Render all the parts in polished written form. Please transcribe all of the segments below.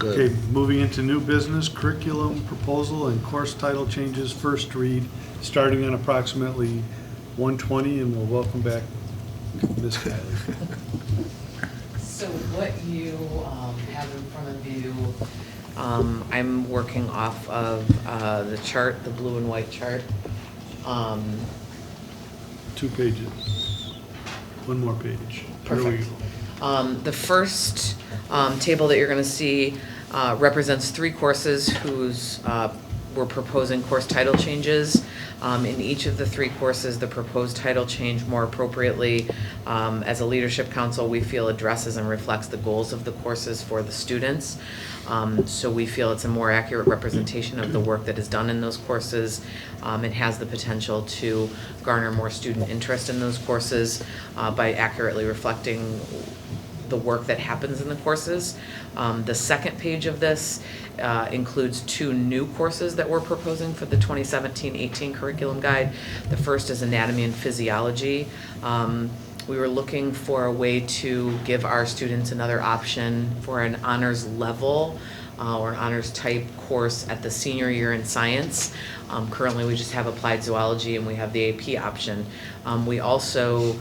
Okay, moving into new business, curriculum proposal and course title changes, first read, starting on approximately 1:20, and we'll welcome back Ms. Kylie. So what you have in front of you, I'm working off of the chart, the blue and white chart. 2 pages. One more page. There we Perfect. go. The first table that you're going to see represents 3 courses whose we're proposing course title changes. In each of the 3 courses, the proposed title change more appropriately, as a leadership council, we feel addresses and reflects the goals of the courses for the students. So we feel it's a more accurate representation of the work that is done in those courses. It has the potential to garner more student interest in those courses by accurately reflecting the work that happens in the courses. The second page of this includes 2 new courses that we're proposing for the 2017-18 curriculum guide. The first is anatomy and physiology. We were looking for a way to give our students another option for an honors level or an honors type course at the senior year in science. Currently we just have applied zoology and we have the AP option. We also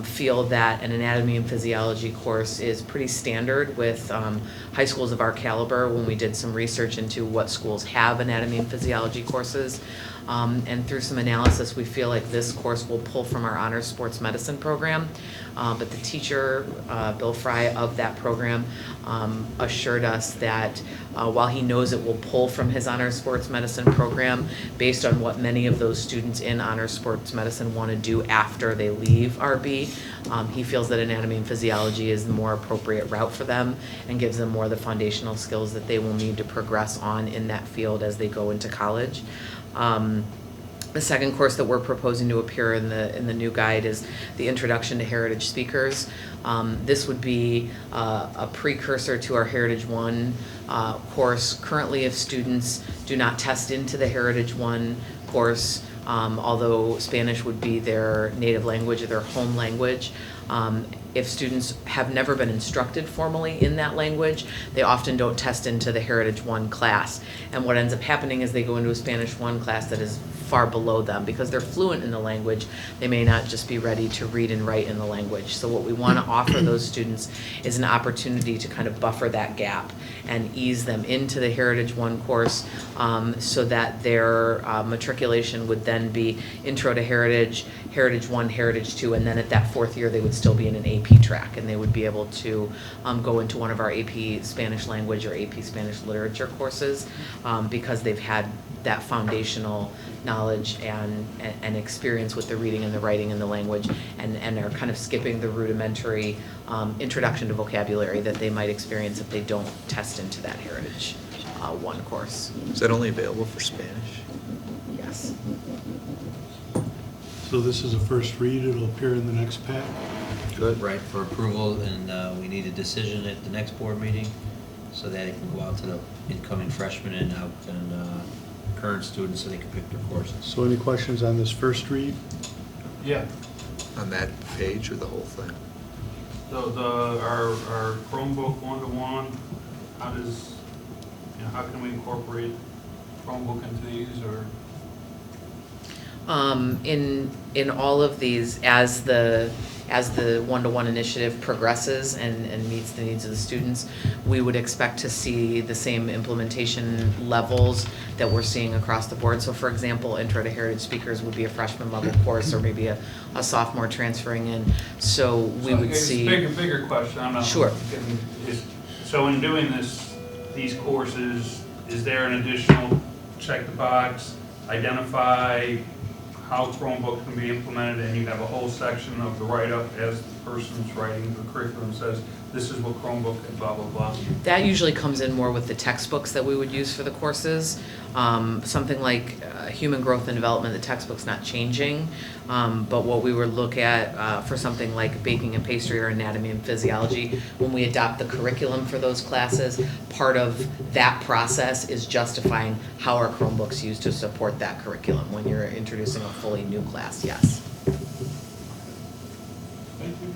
feel that an anatomy and physiology course is pretty standard with high schools of our caliber when we did some research into what schools have anatomy and physiology courses. And through some analysis, we feel like this course will pull from our honors sports medicine program. But the teacher, Bill Fry, of that program assured us that while he knows it will pull from his honors sports medicine program, based on what many of those students in honors sports medicine want to do after they leave RB, he feels that anatomy and physiology is the more appropriate route for them and gives them more of the foundational skills that they will need to progress on in that field as they go into college. The second course that we're proposing to appear in the new guide is the Introduction to Heritage Speakers. This would be a precursor to our Heritage 1 course. Currently, if students do not test into the Heritage 1 course, although Spanish would be their native language or their home language, if students have never been instructed formally in that language, they often don't test into the Heritage 1 class. And what ends up happening is they go into a Spanish 1 class that is far below them. Because they're fluent in the language, they may not just be ready to read and write in the language. So what we want to offer those students is an opportunity to kind of buffer that gap and ease them into the Heritage 1 course so that their matriculation would then be Intro to Heritage, Heritage 1, Heritage 2, and then at that 4th year they would still be in an AP track and they would be able to go into one of our AP Spanish language or AP Spanish literature courses because they've had that foundational knowledge and experience with the reading and the writing and the language and are kind of skipping the rudimentary introduction to vocabulary that they might experience if they don't test into that Heritage 1 course. Is that only available for Spanish? Yes. So this is a first read, it'll appear in the next pack. Good. Right, for approval, and we need a decision at the next board meeting so that it can go out to the incoming freshmen and out and current students so they can pick their courses. So any questions on this first read? Yeah, On that page or the whole thing? our Chromebook one-to-one, how can we incorporate Chromebook into these, or? In all of these, as the one-to-one initiative progresses and meets the needs of the students, we would expect to see the same implementation levels that we're seeing across the board. So for example, Intro to Heritage Speakers would be a freshman level course or maybe a sophomore transferring in. So we would see. It's a bigger question, I'm not. Sure. So in doing these courses, is there an additional check the box, identify how Chromebook can be implemented, and you have a whole section of the write-up as the person's writing the curriculum says, this is what Chromebook and blah, blah, blah. That usually comes in more with the textbooks that we would use for the courses. Something like human growth and development, the textbook's not changing, but what we would look at for something like baking and pastry or anatomy and physiology, when we adopt the curriculum for those classes, part of that process is justifying how are Chromebooks used to support that curriculum when you're introducing a fully new class, yes. Thank you.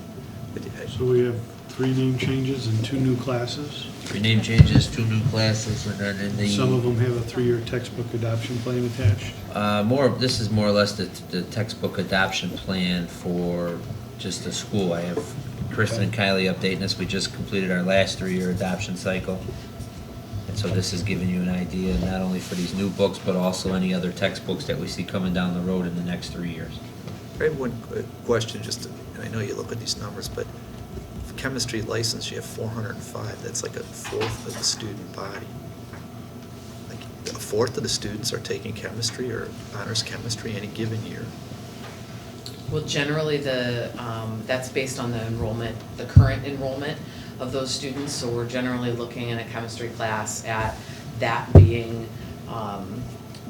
So we have 3 name changes and 2 new classes. 3 name changes, 2 new classes, and then in the. Some of them have a 3-year textbook adoption plan attached. This is more or less the textbook adoption plan for just the school. I have Kristen and Kylie updating us. We just completed our last 3-year adoption cycle. And so this is giving you an idea, not only for these new books, but also any other textbooks that we see coming down the road in the next 3 years. I have one question, and I know you look at these numbers, but for chemistry license, you have 405. That's like a fourth of the student body. Like a fourth of the students are taking chemistry or honors chemistry any given year. Well, generally, that's based on the enrollment, the current enrollment of those students. So we're generally looking in a chemistry class at that being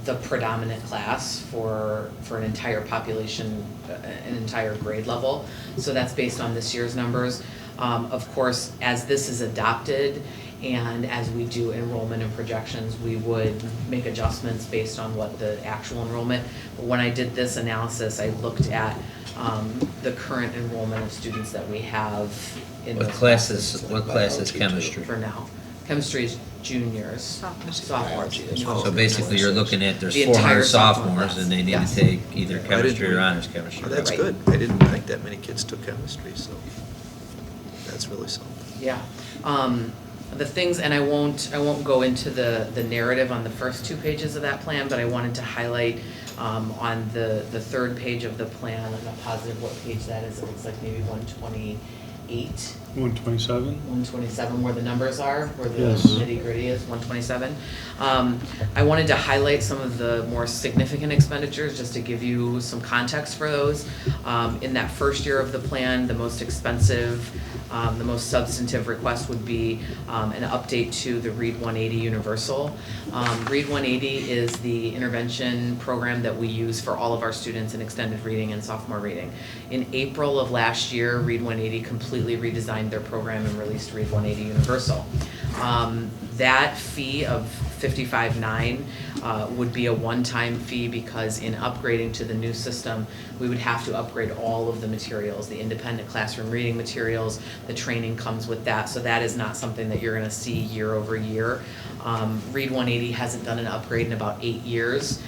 the predominant class for an entire population, an entire grade level. So that's based on this year's numbers. Of course, as this is adopted and as we do enrollment and projections, we would make adjustments based on what the actual enrollment. But when I did this analysis, I looked at the current enrollment of students that we have in those classes. What class is chemistry? For now. Chemistry is juniors, sophomores. So basically, you're looking at, there's The entire 400 sophomore sophomores, class. and they need Yes. to take either I didn't chemistry or really- honors chemistry. Oh, that's Right. good. I didn't think that many kids took chemistry, so that's really something. Yeah. The things, and I won't go into the narrative on the first 2 pages of that plan, but I wanted to highlight on the 3rd page of the plan, I'm not positive what page that is, it looks like maybe 128. 127? 127, where the numbers are, where the Yes. nitty-gritty is, 127. I wanted to highlight some of the more significant expenditures, just to give you some context for those. In that first year of the plan, the most expensive, the most substantive request would be an update to the Read 180 Universal. Read 180 is the intervention program that we use for all of our students in extended reading and sophomore reading. In April of last year, Read 180 completely redesigned their program and released Read 180 Universal. That fee of $55.9 would be a one-time fee, because in upgrading to the new system, we would have to upgrade all of the materials, the independent classroom reading materials, the training comes with that, so that is not something that you're gonna see year over year. Read 180 hasn't done an upgrade in about 8 years.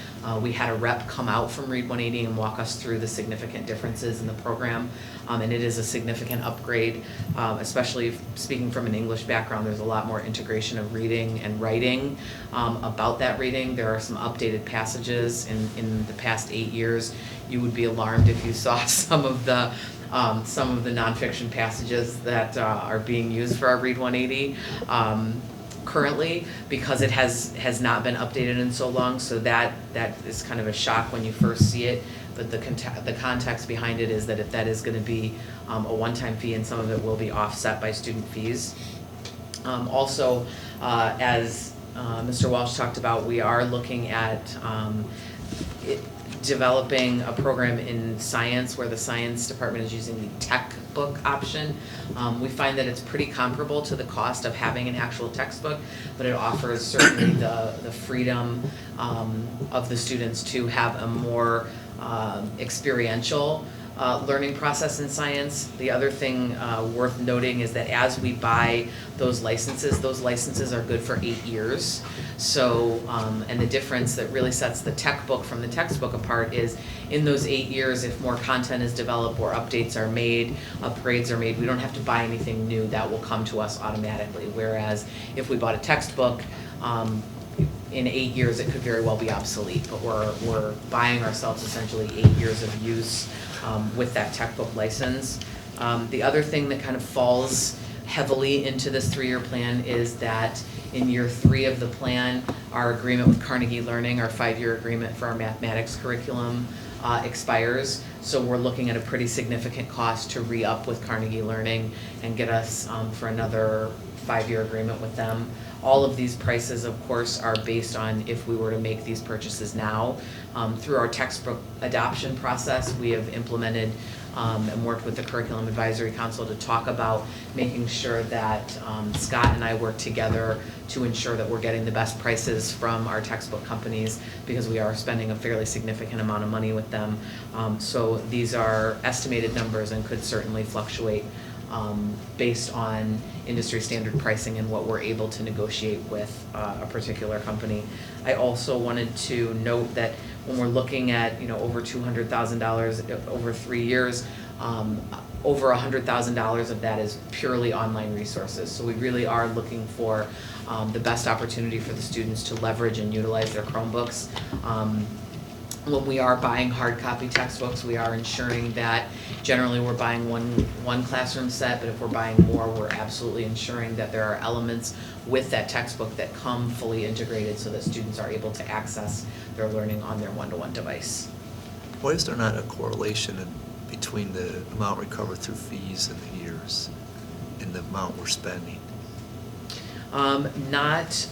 We had a rep come out from Read 180 and walk us through the significant differences in the program, and it is a significant upgrade, especially speaking from an English background. There's a lot more integration of reading and writing about that reading. There are some updated passages in the past 8 years. You would be alarmed if you saw some of the nonfiction passages that are being used for our Read 180. Currently, because it has not been updated in so long, so that is kind of a shock when you first see it. But the context behind it is that if that is going to be a one-time fee, and some of it will be offset by student fees. Also, as Mr. Walsh talked about, we are looking at developing a program in science where the science department is using the textbook option. We find that it's pretty comparable to the cost of having an actual textbook, but it offers certainly the freedom of the students to have a more experiential learning process in science. The other thing worth noting is that as we buy those licenses are good for 8 years. So, and the difference that really sets the tech book from the textbook apart is in those 8 years, if more content is developed or updates are made, upgrades are made, we don't have to buy anything new. That will come to us automatically. Whereas if we bought a textbook, in 8 years, it could very well be obsolete, but we're buying ourselves essentially 8 years of use with that textbook license. The other thing that kind of falls heavily into this 3-year plan is that in year 3 of the plan, our agreement with Carnegie Learning, our 5-year agreement for our mathematics curriculum expires. So we're looking at a pretty significant cost to re-up with Carnegie Learning and get us for another 5-year agreement with them. All of these prices, of course, are based on if we were to make these purchases now. Through our textbook adoption process, we have implemented and worked with the Curriculum Advisory Council to talk about making sure that Scott and I work together to ensure that we're getting the best prices from our textbook companies, because we are spending a fairly significant amount of money with them. So these are estimated numbers and could certainly fluctuate based on industry standard pricing and what we're able to negotiate with a particular company. I also wanted to note that when we're looking at, over $200,000 over 3 years, over $100,000 of that is purely online resources. So we really are looking for the best opportunity for the students to leverage and utilize their Chromebooks. When we are buying hard copy textbooks, we are ensuring that generally we're buying one classroom set, but if we're buying more, we're absolutely ensuring that there are elements with that textbook that come fully integrated so that students are able to access their learning on their one-to-one device. Why is there not a correlation between the amount recovered through fees in the years and the amount we're spending? Not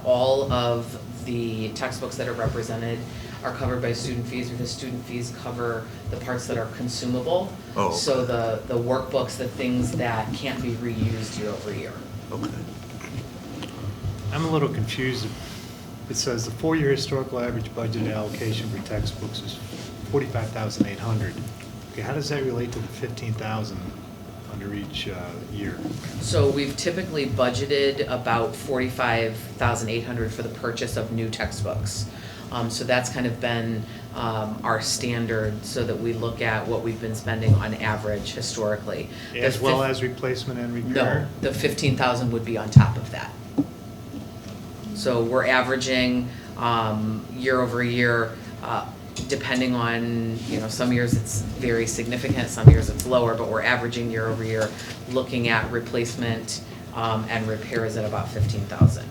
all of the textbooks that are represented are covered by student fees, because student fees cover the parts that are consumable. Oh, okay. So the workbooks, the things that can't be reused year over year. Okay. I'm a little confused. It says the 4-year historical average budget allocation for textbooks is $45,800. Okay, how does that relate to the $15,000 under each year? So we've typically budgeted about $45,800 for the purchase of new textbooks. So that's kind of been our standard, so that we look at what we've been spending on average historically. As well as replacement and repair? No, the 15,000 would be on top of that. So we're averaging year over year, depending on, some years it's very significant, some years it's lower, but we're averaging year over year, looking at replacement and repairs at about 15,000.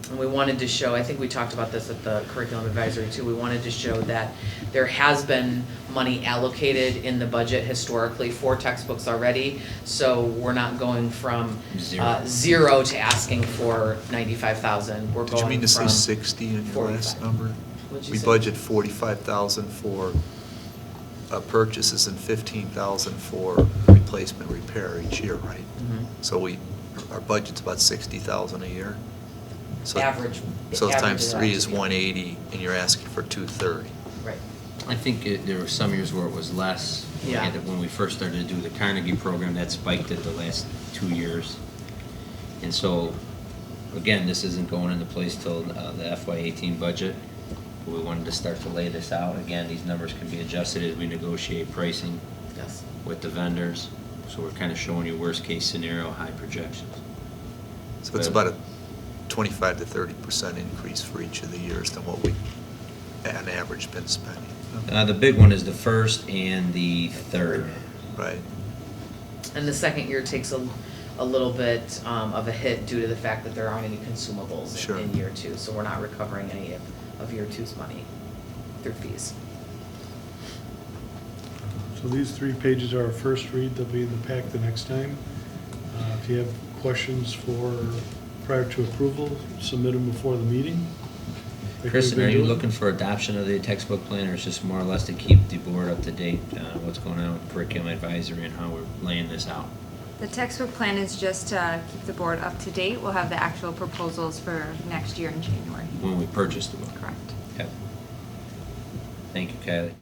And we wanted to show, I think we talked about this at the curriculum advisory too, we wanted to show that there has been money allocated in the budget historically for textbooks already. So we're not going from zero to asking for 95,000. We're Did going you mean to say from 60 in your last 45. number? What'd you We say? budget 45,000 for purchases and 15,000 for replacement repair each year, right? Mhm. So our budget's about 60,000 a year? So- Average. So average times it out 3 to is be. 180, and you're asking for 230. Right. I think there were some years where it was less. Yeah. When we first started to do the Carnegie program, that spiked it the last 2 years. And so, again, this isn't going into place till the FY18 budget. We wanted to start to lay this out. Again, these numbers can be adjusted as we negotiate pricing Yes. with the vendors. So we're kind of showing you worst case scenario, high projections. So it's about a 25 to 30% increase for each of the years than what we, on average, been spending. The big one is the first and the third. Right. And the second year takes a little bit of a hit due to the fact that there aren't any consumables Sure. in year 2. So we're not recovering any of year 2's money through fees. So these 3 pages are our first read, they'll be in the pack the next time. If you have questions prior to approval, submit them before the meeting. Like Kristen, we've are been you doing. looking for adoption of the textbook plan, or is just more or less to keep the board up to date on what's going on with curriculum advisory and how we're laying this out? The textbook plan is just to keep the board up to date. We'll have the actual proposals for next year in January. When we purchase the book? Correct. Yep. Thank you, Kylie.